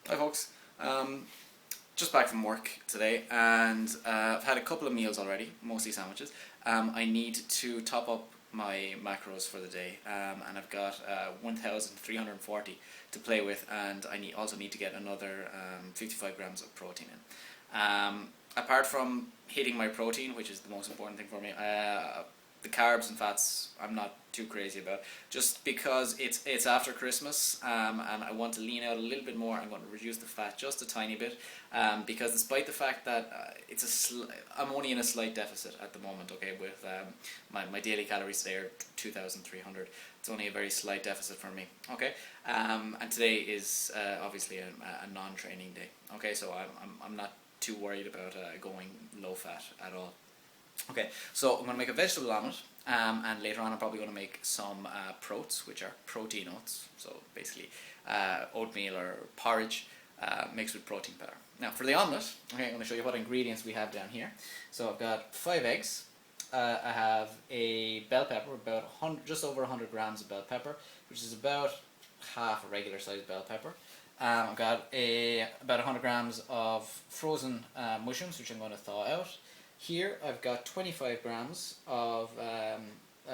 Hi folks, just back from work today and I've had a couple of meals already, mostly sandwiches. I need to top up my macros for the day and I've got 1,340 to play with, and I also need to get another 55 grams of protein in. Apart from hitting my protein, which is the most important thing for me, the carbs and fats I'm not too crazy about, just because it's after Christmas and I want to lean out a little bit more. I'm going to reduce the fat just a tiny bit because despite the fact that I'm only in a slight deficit at the moment, okay, with my daily calories today are 2,300. It's only a very slight deficit for me, okay, and today is obviously a non-training day, okay, so I'm not too worried about going low fat at all. Okay, so I'm going to make a vegetable omelette, and later on I'm probably going to make some proats, which are protein oats, so basically oatmeal or porridge mixed with protein powder. Now for the omelette, okay, I'm going to show you what ingredients we have down here. So I've got 5 eggs, I have a bell pepper, just over 100 grams of bell pepper, which is about half a regular sized bell pepper. I've got about 100 grams of frozen mushrooms, which I'm going to thaw out. Here I've got 25 grams of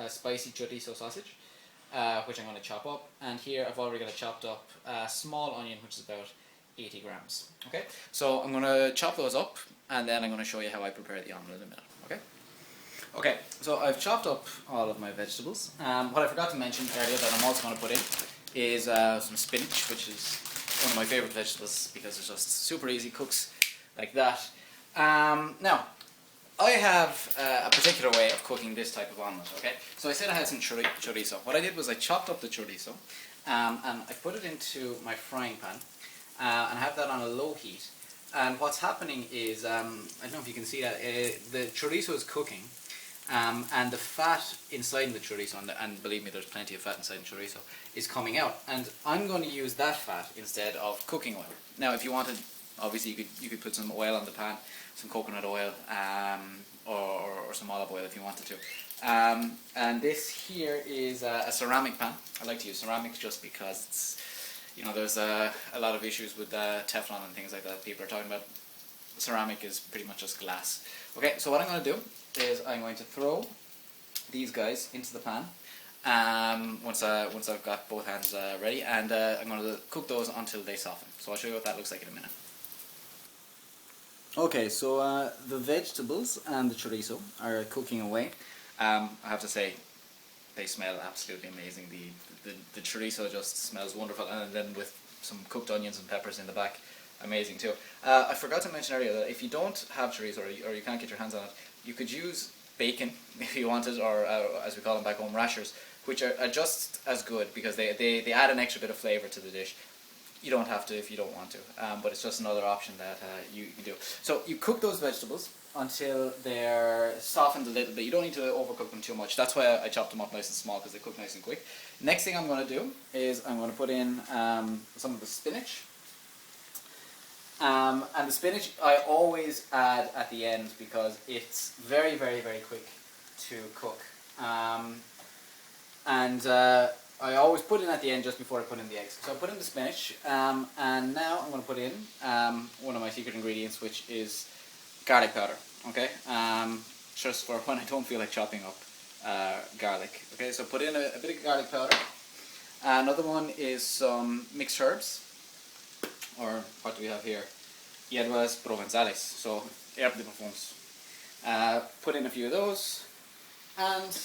spicy chorizo sausage, which I'm going to chop up, and here I've already got a chopped up small onion, which is about 80 grams. Okay, so I'm going to chop those up, and then I'm going to show you how I prepare the omelette in a minute. Okay. Okay, so I've chopped up all of my vegetables. What I forgot to mention earlier that I'm also going to put in is some spinach, which is one of my favourite vegetables because it's just super easy, cooks like that. Now, I have a particular way of cooking this type of omelette, okay? So I said I had some chorizo. What I did was I chopped up the chorizo and I put it into my frying pan and I have that on a low heat. And what's happening is, I don't know if you can see that, the chorizo is cooking and the fat inside the chorizo, and believe me, there's plenty of fat inside the chorizo, is coming out. And I'm going to use that fat instead of cooking oil. Now if you wanted, obviously you could put some oil on the pan, some coconut oil or some olive oil if you wanted to. And this here is a ceramic pan. I like to use ceramics just because it's, you know, there's a lot of issues with Teflon and things like that people are talking about. Ceramic is pretty much just glass. Okay, so what I'm going to do is I'm going to throw these guys into the pan once I've got both hands ready, and I'm going to cook those until they soften. So I'll show you what that looks like in a minute. Okay, so the vegetables and the chorizo are cooking away. I have to say, they smell absolutely amazing. The chorizo just smells wonderful, and then with some cooked onions and peppers in the back, amazing too. I forgot to mention earlier that if you don't have chorizo or you can't get your hands on it, you could use bacon if you wanted, or as we call them back home, rashers, which are just as good because they add an extra bit of flavour to the dish. You don't have to if you don't want to, but it's just another option that you can do. So you cook those vegetables until they're softened a little bit. You don't need to overcook them too much. That's why I chopped them up nice and small, because they cook nice and quick. Next thing I'm going to do is I'm going to put in some of the spinach. And the spinach I always add at the end because it's very, very, very quick to cook. I always put in at the end just before I put in the eggs. So I put in the spinach, and now I'm going to put in one of my secret ingredients, which is garlic powder. Okay, just for when I don't feel like chopping up garlic. Okay, so put in a bit of garlic powder. Another one is some mixed herbs, or what do we have here? Hierbas provenzales, so herbes de Provence. Put in a few of those, and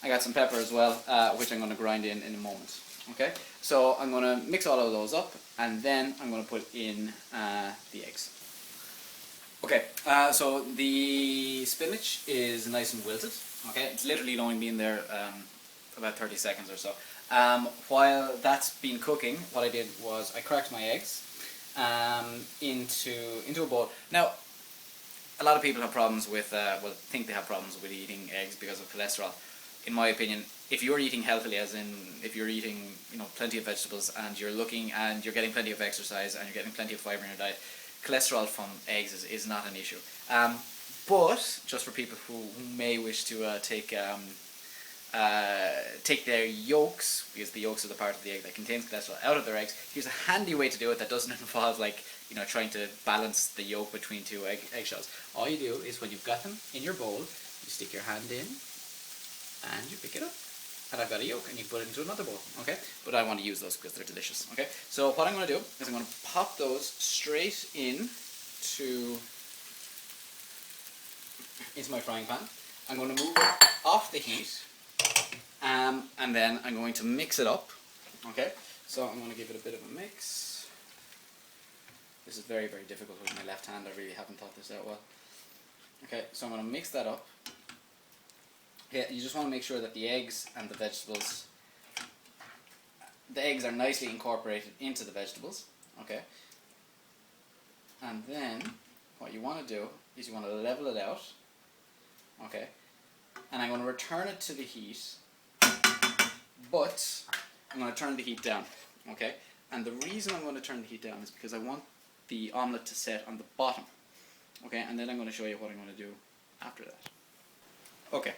I got some pepper as well, which I'm going to grind in a moment. Okay, so I'm going to mix all of those up, and then I'm going to put in the eggs. Okay, so the spinach is nice and wilted. Okay, it's literally only been there about 30 seconds or so. While that's been cooking, what I did was I cracked my eggs into a bowl. Now, a lot of people have problems with, think they have problems with eating eggs because of cholesterol. In my opinion, if you're eating healthily, as in if you're eating, you know, plenty of vegetables and you're getting plenty of exercise and you're getting plenty of fiber in your diet, cholesterol from eggs is not an issue. But just for people who may wish to take take their yolks, because the yolks are the part of the egg that contains cholesterol, out of their eggs. Here's a handy way to do it that doesn't involve trying to balance the yolk between two eggshells. All you do is when you've got them in your bowl, you stick your hand in and you pick it up. And I've got a yolk, and you put it into another bowl, okay? But I want to use those because they're delicious, okay? So what I'm going to do is I'm going to pop those straight into my frying pan. I'm going to move it off the heat, and then I'm going to mix it up, okay? So I'm going to give it a bit of a mix. This is very, very difficult with my left hand. I really haven't thought this out well. Okay, so I'm going to mix that up. Yeah, you just want to make sure that the eggs and the vegetables, the eggs are nicely incorporated into the vegetables, okay? And then what you want to do is you want to level it out, okay? And I'm going to return it to the heat, but I'm going to turn the heat down, okay? And the reason I'm going to turn the heat down is because I want the omelette to set on the bottom, okay? And then I'm going to show you what I'm going to do after that. Okay.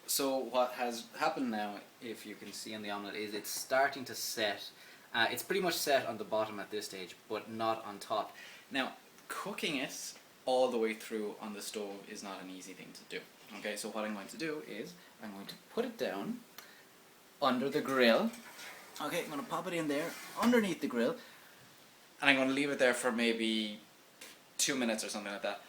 So what has happened now, if you can see on the omelette, is it's starting to set. It's pretty much set on the bottom at this stage, but not on top. Now, cooking it all the way through on the stove is not an easy thing to do. Okay, so what I'm going to do is I'm going to put it down under the grill. Okay, I'm going to pop it in there underneath the grill, and I'm going to leave it there for maybe 2 minutes or something like that,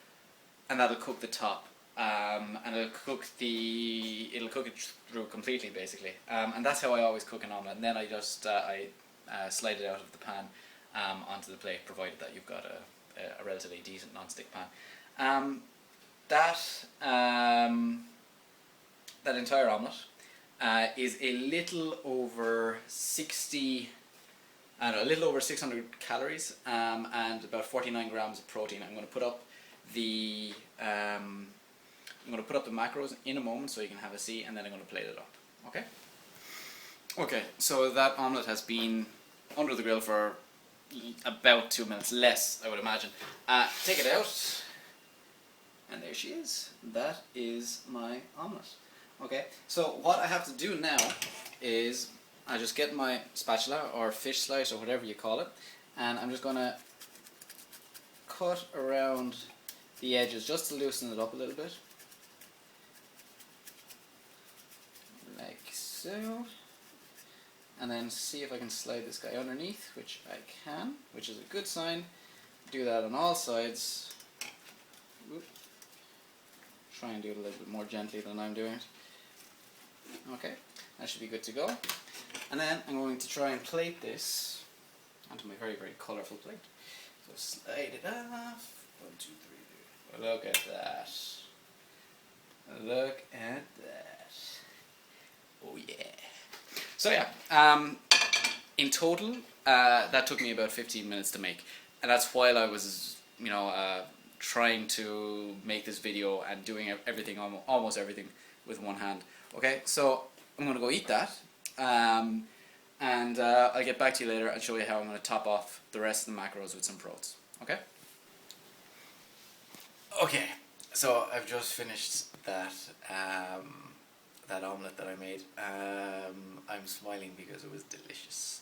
and that'll cook the top. And it'll cook it through completely, basically. And that's how I always cook an omelette. And then I just slide it out of the pan onto the plate, provided that you've got a relatively decent non-stick pan. That entire omelette is a little over 600 calories and about 49 grams of protein. I'm going to put up the macros in a moment so you can have a see, and then I'm going to plate it up. Okay? Okay, so that omelette has been under the grill for about 2 minutes, less I would imagine. Take it out, and there she is. That is my omelette. Okay, so what I have to do now is I just get my spatula or fish slice or whatever you call it, and I'm just going to cut around the edges just to loosen it up a little bit. Like so. And then see if I can slide this guy underneath, which I can, which is a good sign. Do that on all sides. Oop. Try and do it a little bit more gently than I'm doing it. Okay, that should be good to go. And then I'm going to try and plate this onto my very, very colourful plate. So slide it off. 1, 2, 3. Look at that. Look at that. Oh yeah. So yeah, in total, that took me about 15 minutes to make, and that's while I was, trying to make this video and doing everything, almost everything, with one hand. Okay, so I'm gonna go eat that, and I'll get back to you later and show you how I'm gonna top off the rest of the macros with some Proats. Okay. Okay, so I've just finished that. That omelette that I made. I'm smiling because it was delicious.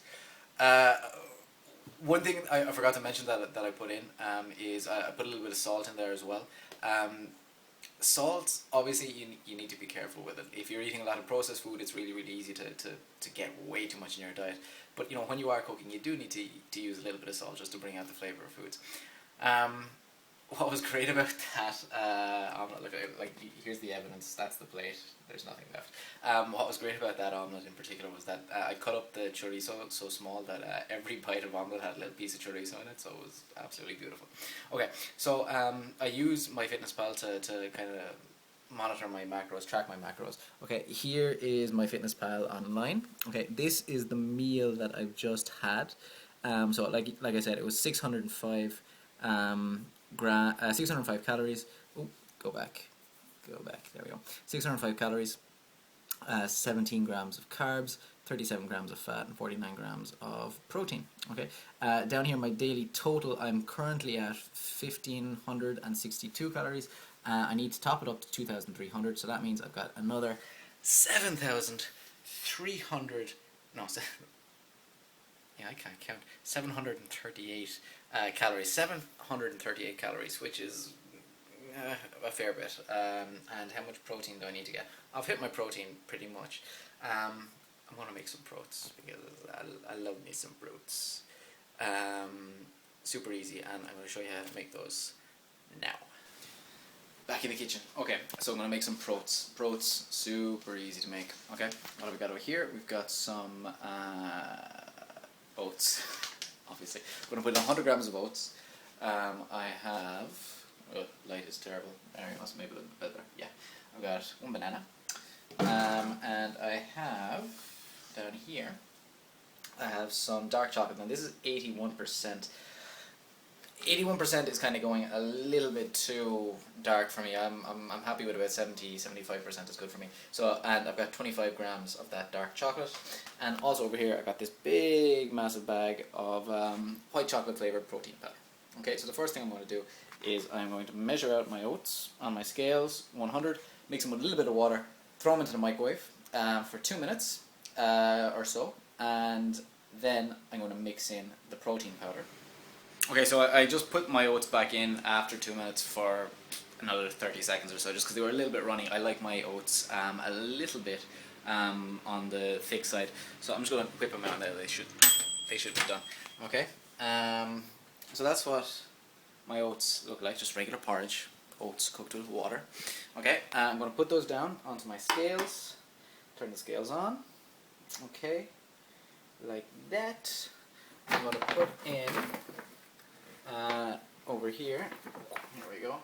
One thing I forgot to mention that I put in is I put a little bit of salt in there as well. Salt, obviously you need to be careful with it. If you're eating a lot of processed food, it's really, really easy to get way too much in your diet. But when you are cooking, you do need to use a little bit of salt just to bring out the flavour of foods. What was great about that omelette, like here's the evidence, that's the plate, there's nothing left. What was great about that omelette in particular was that I cut up the chorizo so small that every bite of omelette had a little piece of chorizo in it, so it was absolutely beautiful. Okay, so I use MyFitnessPal to kind of monitor my macros, track my macros. Okay, here is MyFitnessPal online. Okay, this is the meal that I've just had. So like I said, it was 605 605 calories. Oh, go back. There we go. 605 calories, 17 grams of carbs, 37 grams of fat, and 49 grams of protein. Okay. Down here, my daily total, I'm currently at 1,562 calories. I need to top it up to 2,300, so that means I've got another 7,300, no, yeah, I can't count, 738 calories, 738 calories, which is a fair bit. And how much protein do I need to get? I've hit my protein pretty much. I'm going to make some Proats because I love me some Proats. Super easy, and I'm going to show you how to make those now. Back in the kitchen. Okay, so I'm going to make some Proats. Proats, super easy to make. Okay, what have we got over here? We've got some oats, obviously. I'm going to put in 100 grams of oats. I have, light is terrible. There you go, maybe a little bit better. Yeah, I've got one banana. And I have, down here, I have some dark chocolate. Now this is 81%. 81% is kind of going a little bit too dark for me. I'm happy with about 75% is good for me. So, and I've got 25 grams of that dark chocolate. And also over here I've got this big massive bag of white chocolate flavored protein powder. Okay, so the first thing I'm going to do is I'm going to measure out my oats on my scales, 100, mix them with a little bit of water, throw them into the microwave for 2 minutes or so, and then I'm going to mix in the protein powder. Okay, so I just put my oats back in after 2 minutes for another 30 seconds or so, just because they were a little bit runny. I like my oats a little bit on the thick side, so I'm just going to whip them out now. They should be done. Okay, so that's what my oats look like, just regular porridge, oats cooked with water. Okay, I'm going to put those down onto my scales, turn the scales on, okay, like that. I'm going to put in over here we go,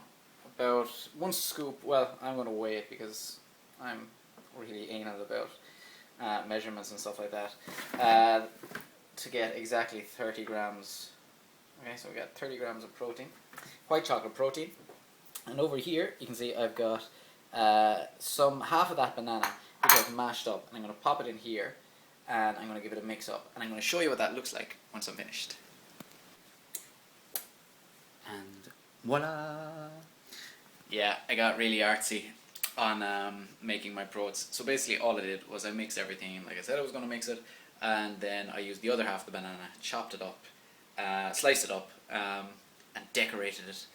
about 1 scoop. Well, I'm going to weigh it because I'm really anal about measurements and stuff like that, to get exactly 30 grams. Okay, so we got 30 grams of protein, white chocolate protein, and over here you can see I've got half of that banana which I've mashed up, and I'm going to pop it in here, and I'm going to give it a mix up, and I'm going to show you what that looks like once I'm finished. And voila! Yeah, I got really artsy on making my Proats. So basically all I did was I mixed everything like I said I was going to mix it, and then I used the other half of the banana, chopped it up, sliced it up, and decorated it.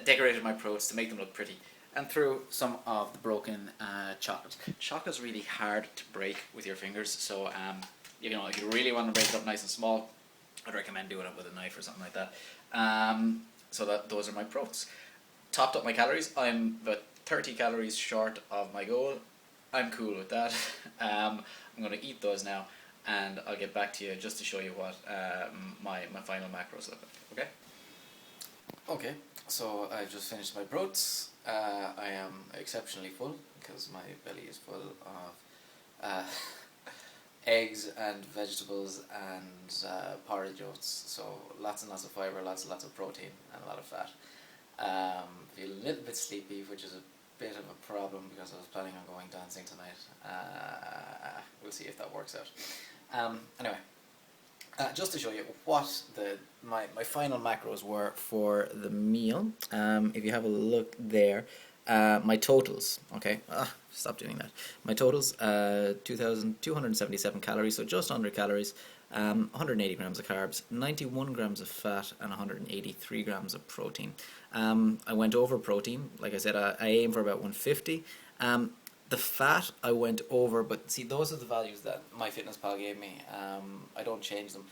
Decorated my Proats to make them look pretty, and threw some of the broken chocolate. Chocolate's really hard to break with your fingers, so you know, if you really want to break it up nice and small, I'd recommend doing it with a knife or something like that. So those are my Proats. Topped up my calories. I'm about 30 calories short of my goal. I'm cool with that. I'm going to eat those now, and I'll get back to you just to show you what my final macros look like. Okay? Okay, so I've just finished my Proats. I am exceptionally full because my belly is full of eggs and vegetables and porridge oats, so lots and lots of fibre, lots and lots of protein, and a lot of fat. Feel a little bit sleepy, which is a bit of a problem because I was planning on going dancing tonight. We'll see if that works out. Anyway, just to show you what my final macros were for the meal, if you have a look there, my totals, okay, stop doing that. My totals, 2,277 calories, so just under calories, 180 grams of carbs, 91 grams of fat, and 183 grams of protein. I went over protein, like I said, I aim for about 150. The fat I went over, but see, those are the values that MyFitnessPal gave me. I don't change them.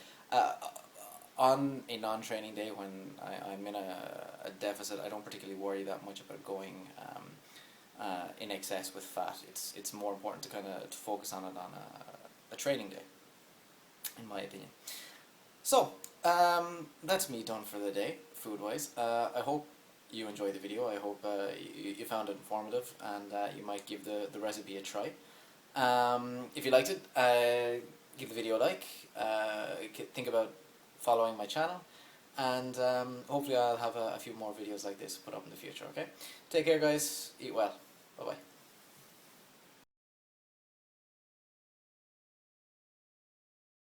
On a non-training day when I'm in a deficit, I don't particularly worry that much about going in excess with fat. It's more important to kind of focus on it on a training day, in my opinion. So that's me done for the day, food-wise. I hope you enjoyed the video. I hope you found it informative, and you might give the recipe a try. If you liked it, give the video a like. Think about following my channel, and hopefully I'll have a few more videos like this put up in the future. Okay, take care guys, eat well, bye bye.